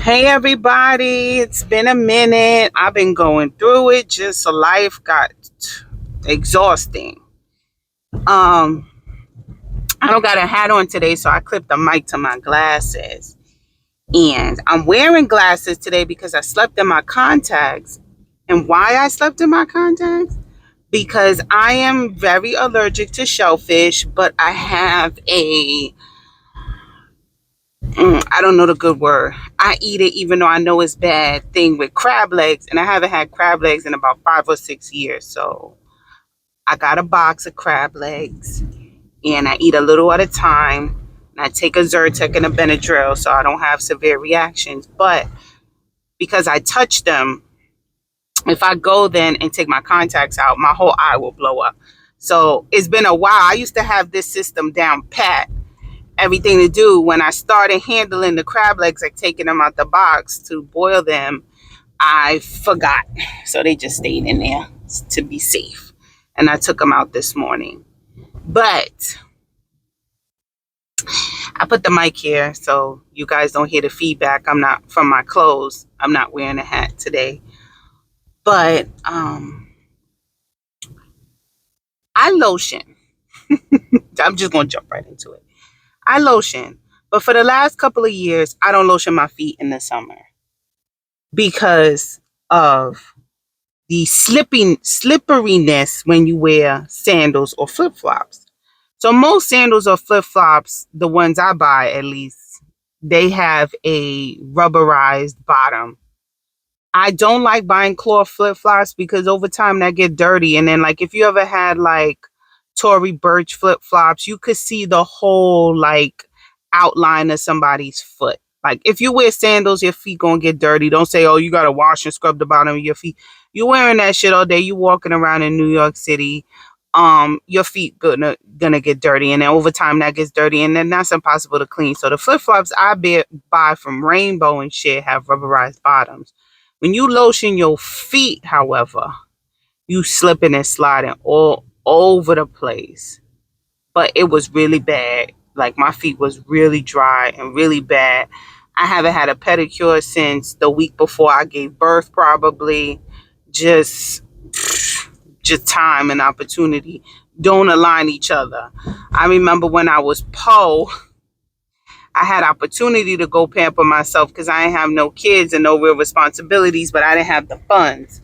Hey everybody, it's been a minute. I've been going through it. Just life got exhausting. Um, I don't got a hat on today, so I clipped the mic to my glasses. And I'm wearing glasses today because I slept in my contacts. And why I slept in my contacts? Because I am very allergic to shellfish, but I have I don't know the good word. I eat it even though I know it's bad thing with crab legs, and I haven't had crab legs in about 5 or 6 years. So I got a box of crab legs, and I eat a little at a time. And I take a Zyrtec and a Benadryl so I don't have severe reactions. But because I touch them, if I go then and take my contacts out, my whole eye will blow up. So it's been a while. I used to have this system down pat, everything to do. When I started handling the crab legs, like taking them out the box to boil them, I forgot. So they just stayed in there to be safe. And I took them out this morning. But I put the mic here so you guys don't hear the feedback. I'm not from my clothes. I'm not wearing a hat today. But I lotion. I'm just going to jump right into it. I lotion. But for the last couple of years, I don't lotion my feet in the summer because of the slipperiness when you wear sandals or flip-flops. So most sandals or flip-flops, the ones I buy at least, they have a rubberized bottom. I don't like buying cloth flip-flops because over time that get dirty. And then like if you ever had like Tory Burch flip-flops, you could see the whole like outline of somebody's foot. Like if you wear sandals, your feet gonna get dirty. Don't say, oh, you gotta wash and scrub the bottom of your feet. You're wearing that shit all day. You walking around in New York City. Your feet gonna get dirty, and then over time that gets dirty, and then that's impossible to clean. So the flip flops buy from Rainbow and shit have rubberized bottoms. When you lotion your feet, however, you slipping and sliding all over the place. But it was really bad. Like my feet was really dry and really bad. I haven't had a pedicure since the week before I gave birth, probably. Just time and opportunity don't align each other. I remember when I was I had opportunity to go pamper myself because I didn't have no kids and no real responsibilities, but I didn't have the funds.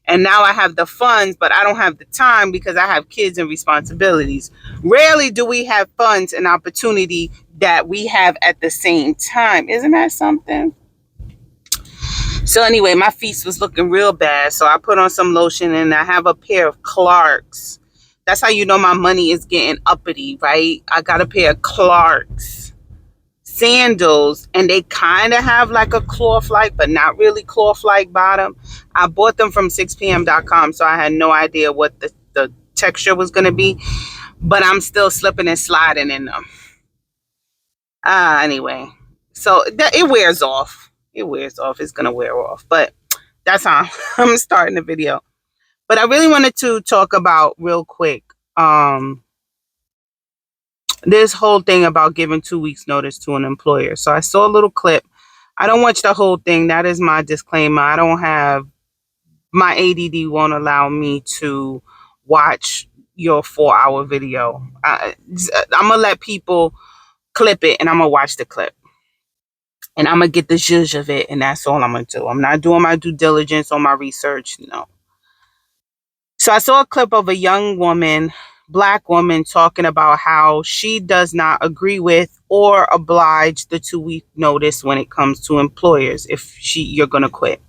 And now I have the funds, but I don't have the time because I have kids and responsibilities. Rarely do we have funds and opportunity that we have at the same time. Isn't that something? So anyway, my feet was looking real bad. So I put on some lotion and I have a pair of Clarks. That's how you know my money is getting uppity, right? I got a pair of Clarks sandals, and they kind of have like a cloth-like, but not really cloth-like bottom. I bought them from 6pm.com, so I had no idea what the texture was going to be, but I'm still slipping and sliding in them. Anyway, so it wears off. It wears off. It's going to wear off, but that's how I'm starting the video. But I really wanted to talk about real quick this whole thing about giving 2 weeks notice to an employer. So I saw a little clip. I don't watch the whole thing. That is my disclaimer. I don't have, my ADD won't allow me to watch your 4-hour video. I'm going to let people clip it and I'm going to watch the clip. And I'm going to get the zhuzh of it, and that's all I'm going to do. I'm not doing my due diligence on my research, no. So I saw a clip of a young woman, Black woman, talking about how she does not agree with or oblige the 2-week notice when it comes to employers if you're going to quit.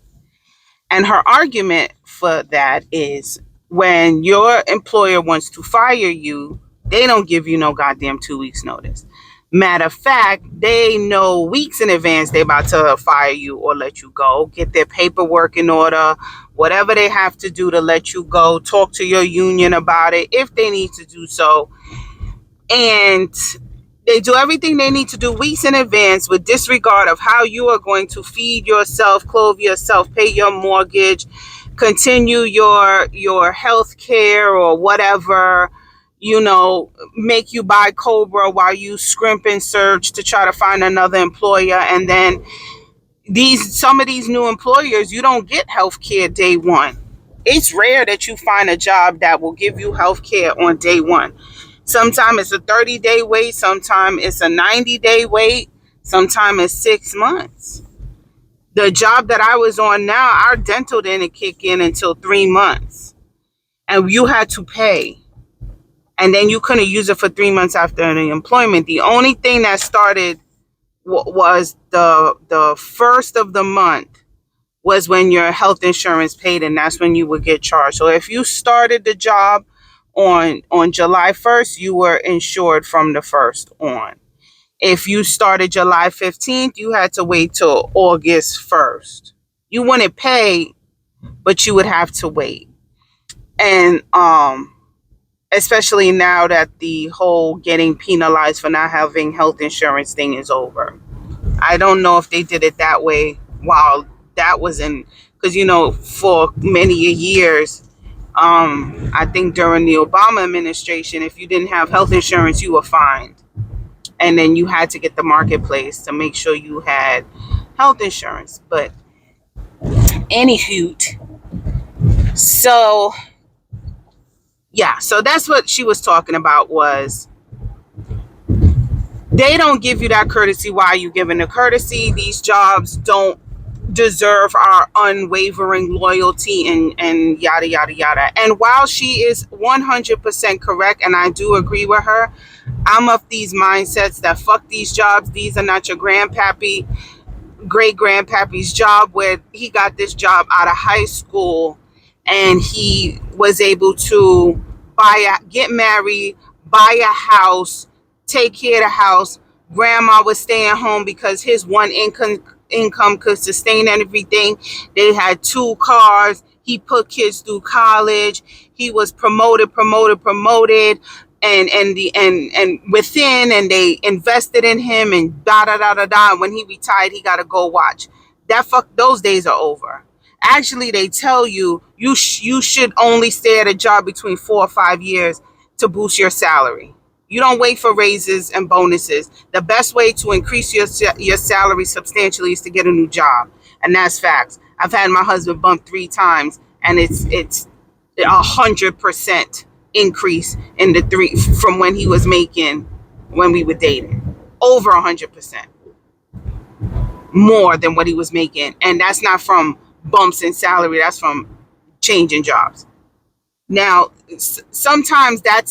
And her argument for that is when your employer wants to fire you, they don't give you no goddamn 2 weeks notice. Matter of fact, they know weeks in advance they're about to fire you or let you go, get their paperwork in order, whatever they have to do to let you go, talk to your union about it if they need to do so. And they do everything they need to do weeks in advance with disregard of how you are going to feed yourself, clothe yourself, pay your mortgage, continue your health care or whatever, make you buy Cobra while you scrimp and search to try to find another employer. And then some of these new employers, you don't get health care day one. It's rare that you find a job that will give you health care on day one. Sometimes it's a 30-day wait, sometimes it's a 90-day wait, sometimes it's 6 months. The job that I was on now, our dental didn't kick in until 3 months, and you had to pay. And then you couldn't use it for 3 months after the employment. The only thing that started was the first of the month was when your health insurance paid, and that's when you would get charged. So if you started the job on July 1st, you were insured from the 1st on. If you started July 15th, you had to wait till August 1st. You wouldn't pay, but you would have to wait. And especially now that the whole getting penalized for not having health insurance thing is over. I don't know if they did it that way while that was in, because for many years, I think during the Obama administration, if you didn't have health insurance, you were fined, and then you had to get the marketplace to make sure you had health insurance. But anywho, so yeah, so that's what she was talking about, was they don't give you that courtesy. Why are you giving the courtesy? These jobs don't deserve our unwavering loyalty, and yada yada yada. And while she is 100% correct, and I do agree with her, I'm of these mindsets that fuck these jobs. These are not your grandpappy, great grandpappy's job, where he got this job out of high school and he was able to get married, buy a house, take care of the house. Grandma was staying home because his one income could sustain everything. They had 2 cars. He put kids through college. He was promoted, and within, and they invested in him, and da da da da da. When he retired, he got to go watch. Those days are over. Actually, they tell you you should only stay at a job between 4 or 5 years to boost your salary. You don't wait for raises and bonuses. The best way to increase your salary substantially is to get a new job, and that's facts. I've had my husband bump 3 times, and it's 100% increase in the three from when he was making when we were dating. Over 100% more than what he was making, and that's not from bumps in salary. That's from changing jobs. Now, sometimes that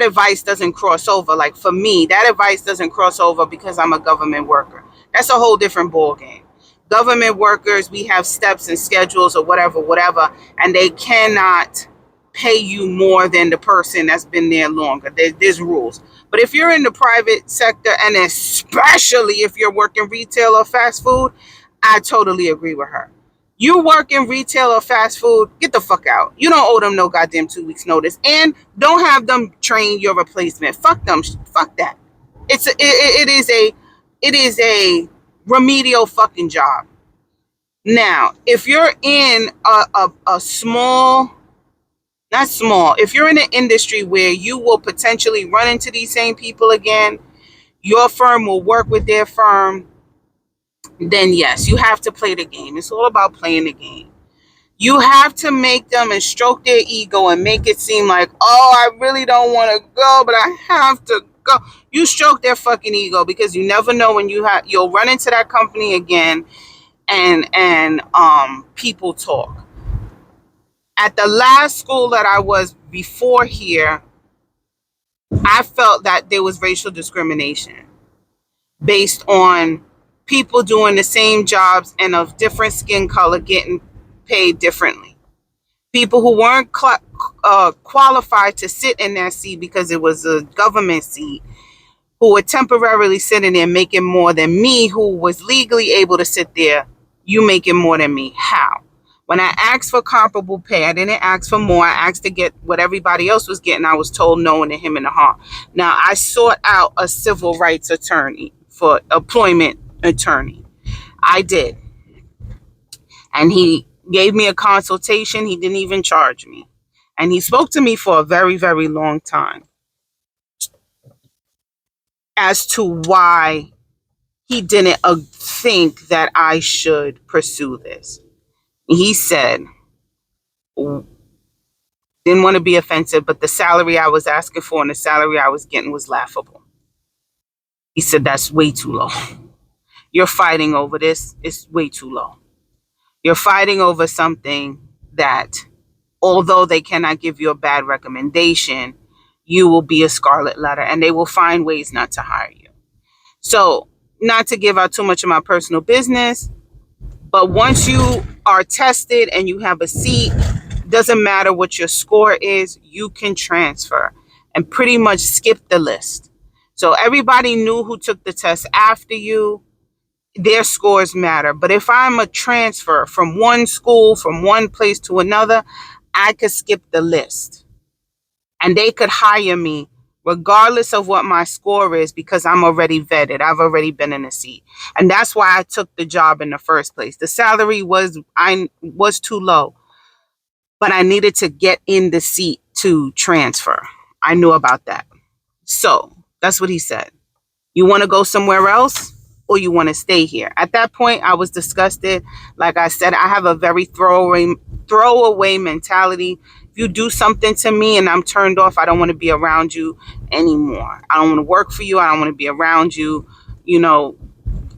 advice doesn't cross over. Like for me, that advice doesn't cross over because I'm a government worker. That's a whole different ball game. Government workers, we have steps and schedules or whatever, and they cannot pay you more than the person that's been there longer. There's rules. But if you're in the private sector, and especially if you're working retail or fast food, I totally agree with her. You work in retail or fast food, get the fuck out. You don't owe them no goddamn 2 weeks notice, and don't have them train your replacement. Fuck them. Fuck that. It is a remedial fucking job. Now, if you're in a small, not small, if you're in an industry where you will potentially run into these same people again, your firm will work with their firm, then yes, you have to play the game. It's all about playing the game. You have to make them and stroke their ego and make it seem like, oh, I really don't want to go, but I have to go. You stroke their fucking ego, because you never know when you'll run into that company again, and people talk. At the last school that I was before here, I felt that there was racial discrimination based on people doing the same jobs and of different skin color getting paid differently. People who weren't qualified to sit in that seat because it was a government seat, who were temporarily sitting there making more than me, who was legally able to sit there, you making more than me. How? When I asked for comparable pay, I didn't ask for more. I asked to get what everybody else was getting. I was told no, and him in the heart. Now, I sought out a civil rights attorney for employment attorney. I did. And he gave me a consultation. He didn't even charge me. And he spoke to me for a very, very long time as to why he didn't think that I should pursue this. He said, didn't want to be offensive, but the salary I was asking for and the salary I was getting was laughable. He said, that's way too low. You're fighting over this. It's way too low. You're fighting over something that, although they cannot give you a bad recommendation, you will be a scarlet letter and they will find ways not to hire you. So, not to give out too much of my personal business, but once you are tested and you have a seat, doesn't matter what your score is, you can transfer and pretty much skip the list. So everybody knew who took the test after you, their scores matter. But if I'm a transfer from one school, from one place to another, I could skip the list and they could hire me regardless of what my score is because I'm already vetted. I've already been in a seat. And that's why I took the job in the first place. The salary was too low, but I needed to get in the seat to transfer. I knew about that. So that's what he said. You want to go somewhere else or you want to stay here? At that point, I was disgusted. Like I said, I have a very throwaway mentality. If you do something to me and I'm turned off, I don't want to be around you anymore. I don't want to work for you. I don't want to be around you.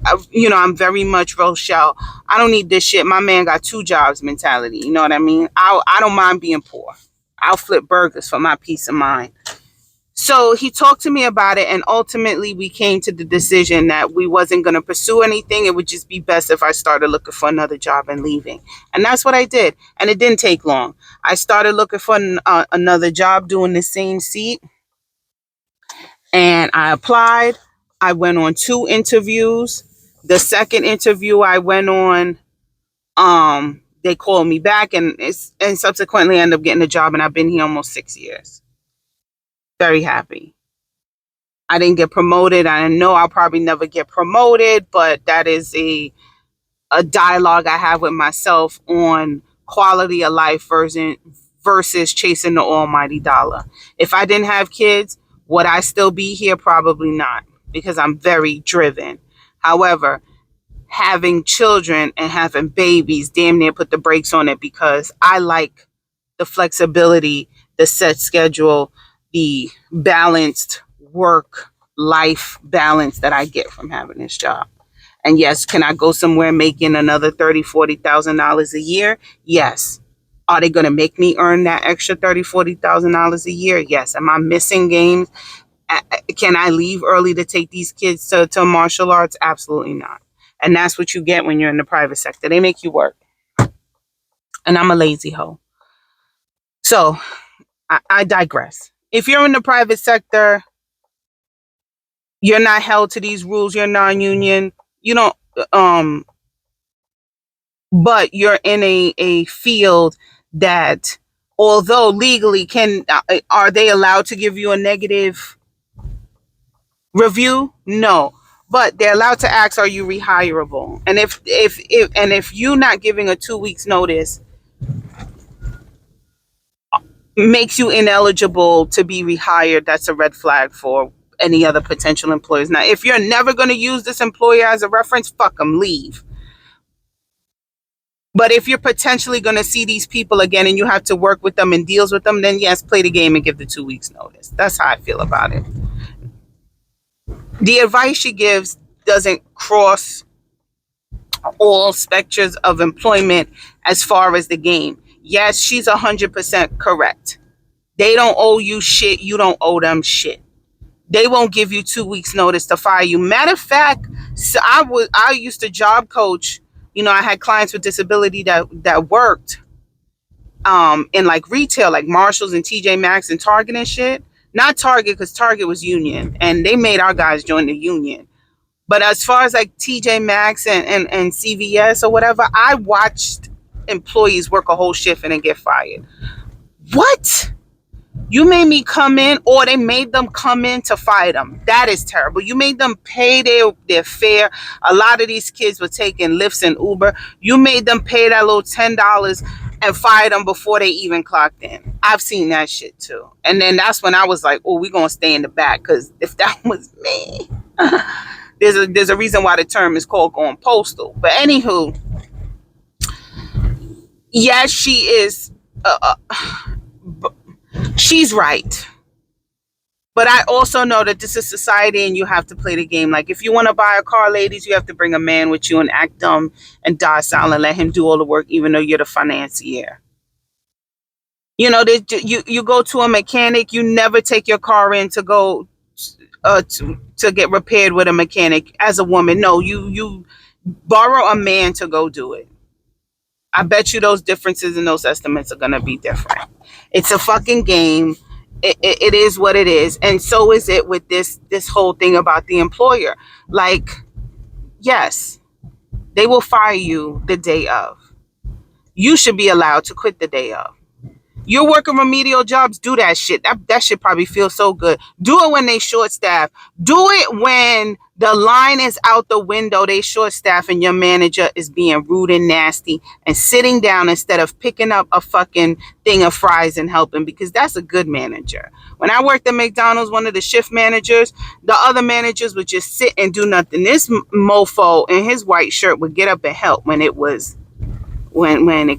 I'm very much Rochelle. I don't need this shit. My man got 2 jobs mentality. You know what I mean? I don't mind being poor. I'll flip burgers for my peace of mind. So he talked to me about it, and ultimately we came to the decision that we wasn't going to pursue anything. It would just be best if I started looking for another job and leaving. And that's what I did. And it didn't take long. I started looking for another job doing the same seat. And I applied. I went on 2 interviews. The second interview I went on, they called me back and subsequently ended up getting a job, and I've been here almost 6 years. Very happy. I didn't get promoted. I know I'll probably never get promoted, but that is a dialogue I have with myself on quality of life versus chasing the almighty dollar. If I didn't have kids, would I still be here? Probably not, because I'm very driven. However, having children and having babies damn near put the brakes on it, because I like the flexibility, the set schedule, the balanced work life balance that I get from having this job. And yes, can I go somewhere making another $30,000-$40,000 a year? Yes. Are they going to make me earn that extra $30,000-$40,000 a year? Yes. Am I missing games? Can I leave early to take these kids to martial arts? Absolutely not. And that's what you get when you're in the private sector. They make you work. And I'm a lazy hoe. So I digress. If you're in the private sector, you're not held to these rules. You're non-union. You don't, but you're in a field that, although legally are they allowed to give you a negative review? No. But they're allowed to ask, are you rehirable? And if you not giving a 2 weeks notice makes you ineligible to be rehired, that's a red flag for any other potential employers. Now, if you're never going to use this employer as a reference, fuck them, leave. But if you're potentially going to see these people again and you have to work with them and deals with them, then yes, play the game and give the 2 weeks notice. That's how I feel about it. The advice she gives doesn't cross all spectrums of employment as far as the game. Yes, she's 100% correct. They don't owe you shit. You don't owe them shit. They won't give you 2 weeks notice to fire you. Matter of fact, so I used to job coach. I had clients with disability that worked in like retail, like Marshalls and TJ Maxx and Target and shit. Not Target, because Target was union and they made our guys join the union. But as far as like TJ Maxx and CVS or whatever, I watched employees work a whole shift and then get fired. What? You made me come in, or they made them come in to fire them. That is terrible. You made them pay their fare. A lot of these kids were taking Lyfts and Uber. You made them pay that little $10 and fire them before they even clocked in. I've seen that shit too. And then that's when I was like, oh, we're going to stay in the back, because if that was me, There's a reason why the term is called going postal. But anywho, yes, she is. She's right. But I also know that this is society and you have to play the game. Like, if you want to buy a car, ladies, you have to bring a man with you and act dumb and docile and let him do all the work, even though you're the financier. You know, you go to a mechanic, you never take your car in to go to get repaired with a mechanic as a woman. No, you borrow a man to go do it. I bet you those differences and those estimates are going to be different. It's a fucking game. It is what it is. And so is it with this whole thing about the employer. Like, yes, they will fire you the day of. You should be allowed to quit the day of. You're working remedial jobs, do that shit. That shit probably feels so good. Do it when they short staff. Do it when the line is out the window, they short staff, and your manager is being rude and nasty and sitting down instead of picking up a fucking thing of fries and helping, because that's a good manager. When I worked at McDonald's, one of the shift managers, the other managers would just sit and do nothing. This mofo in his white shirt would get up and help when it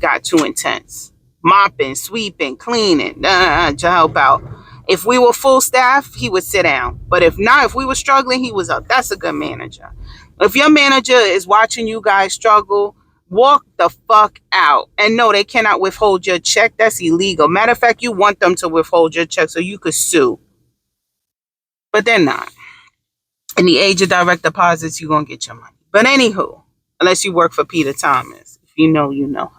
got too intense. Mopping, sweeping, cleaning, to help out. If we were full staff, he would sit down. But if not, if we were struggling, he was up. That's a good manager. If your manager is watching you guys struggle, walk the fuck out. And no, they cannot withhold your check. That's illegal. Matter of fact, you want them to withhold your check so you could sue. But they're not. In the age of direct deposits, you're going to get your money. But anywho, unless you work for Peter Thomas. If you know, you know.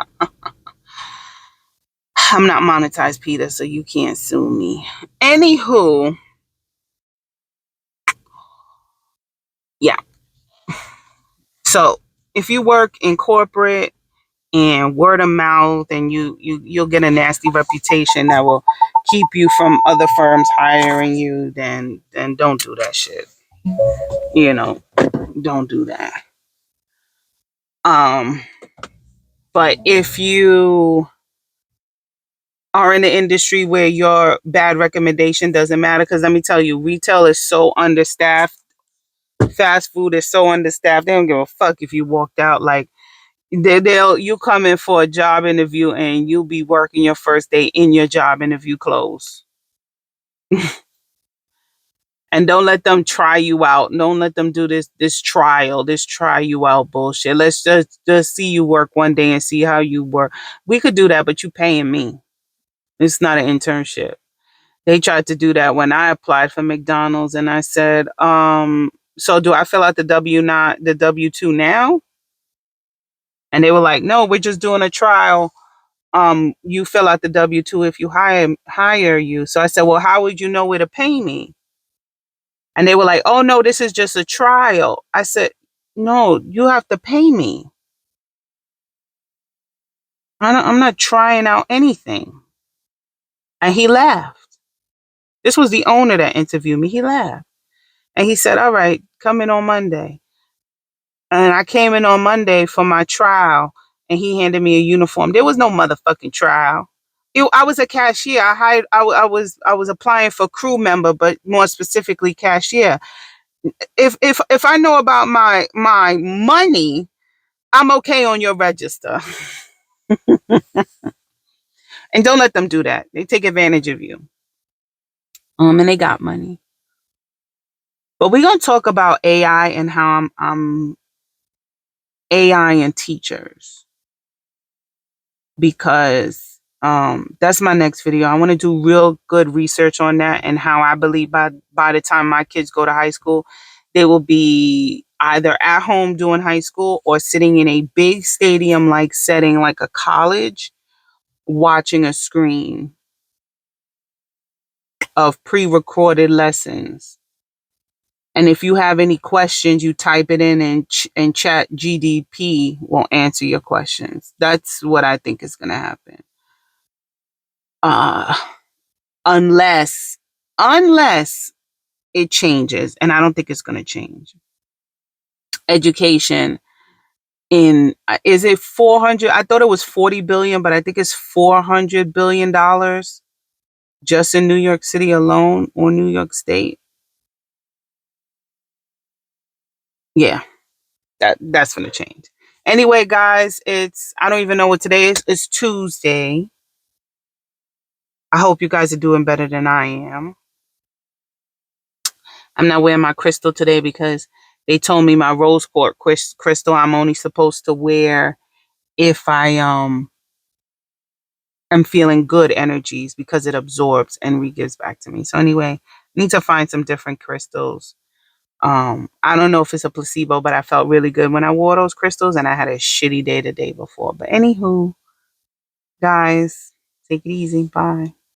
I'm not monetized, Peter, so you can't sue me. Anywho, yeah. So if you work in corporate and word of mouth, and you'll get a nasty reputation that will keep you from other firms hiring you, then don't do that shit. You know, don't do that. Um, but if you are in the industry where your bad recommendation doesn't matter, because let me tell you, retail is so understaffed. Fast food is so understaffed. They don't give a fuck if you walked out. Like, you come in for a job interview and you'll be working your first day in your job interview clothes. And don't let them try you out. Don't let them do this try you out bullshit. Let's just see you work one day and see how you work. We could do that, but you paying me. It's not an internship. They tried to do that when I applied for McDonald's, and I said, so do I fill out the W-2 now? And they were like, no, we're just doing a trial. You fill out the W-2 if you hire you. So I said, well, how would you know where to pay me? And they were like, oh no, this is just a trial. I said, no, you have to pay me. I'm not trying out anything. And he laughed. This was the owner that interviewed me. He laughed. And he said, all right, come in on Monday. And I came in on Monday for my trial, and he handed me a uniform. There was no motherfucking trial. I was a cashier. I was applying for crew member, but more specifically cashier. If I know about my money, I'm okay on your register. And don't let them do that. They take advantage of you. And they got money. But we're gonna talk about AI and how I'm AI and teachers, because that's my next video. I want to do real good research on that, and how I believe by the time my kids go to high school, they will be either at home doing high school or sitting in a big stadium like setting, like a college, watching a screen of pre-recorded lessons. And if you have any questions, you type it in, and chat GDP will answer your questions. That's what I think is going to happen. Uh, unless it changes, and I don't think it's going to change. Education is it 400? I thought it was 40 billion, but I think it's 400 billion dollars just in New York City alone, or New York State. Yeah, that's gonna change. Anyway, guys, I don't even know what today is. It's Tuesday. I hope you guys are doing better than I am. I'm not wearing my crystal today because they told me my rose quartz crystal I'm only supposed to wear if I am feeling good energies because it absorbs and re-gives back to me. So anyway, I need to find some different crystals. I don't know if it's a placebo, but I felt really good when I wore those crystals and I had a shitty day the day before. But anywho, guys, take it easy. Bye.